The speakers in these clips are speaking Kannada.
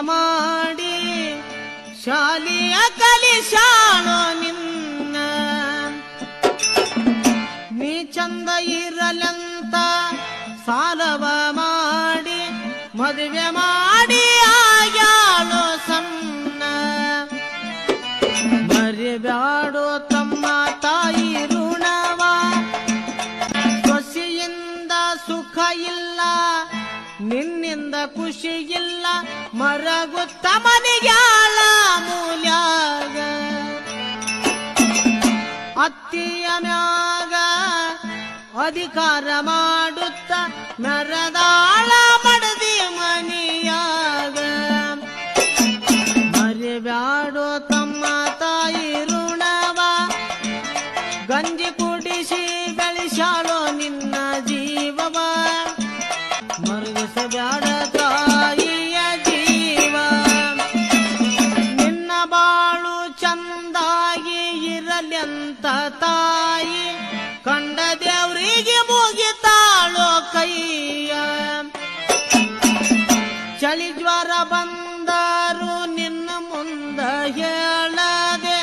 ಮಾಡಿ ಶಾಲೆಯ ಕಲಿಸಾಳೋ ನಿನ್ನ. ನೀ ಚಂದ ಇರಲಂತ ಸಾಲವ ಮಾಡಿ ಮದುವೆ ಮಾಡಿ ಆಗ್ಯಾಳೋ ಸಣ್ಣ. ಮರಿಬ್ಯಾಡೋ ತಮ್ಮ ತಾಯಿ ಋಣವ, ಸೊಸೆಯಿಂದ ಸುಖ ಇಲ್ಲ ನಿನ್ನಿಂದ ಖುಷಿ ಇಲ್ಲ, ಮರಗುತ್ತ ಮನೆಗ್ಯಾಳ ಮೂಲ್ಯಾಗ. ಅತ್ತಿಯ ಮ್ಯಾಗ ಅಧಿಕಾರ ಮಾಡುತ್ತ ಮೆರದಾಳ ಮಡದಿ ಮನಿಯಾಗ. ಮರಿಬ್ಯಾಡೋ ತಮ್ಮ ತಾಯಿ ಋಣವ, ಗಂಜಿ ಕುಡಿಸಿ ಬೆಳೆಸಾಳೋ ನಿನ್ನ ಜೀವವ. ಮರಗಿಸಬ್ಯಾಡ ತಾಯಿಯ ಜೀವ, ನಿನ್ನ ಬಾಳು ಚಂದಾಗಿ ಇರಲೆಂತ ತಾಯಿ, ಕಂಡ ದೇವ್ರಿಗೆ ಮುಗಿತಾಳೋ ಕೈಯ. ಚಳಿ ಜ್ವರ ಬಂದರು ನಿನ್ನ ಮುಂದ ಹೇಳದೆ,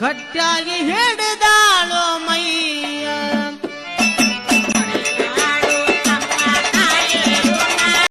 ಗಟ್ಟಿಯಾಗಿ ಹಿಡಿದಾಳೋ ಮೈ.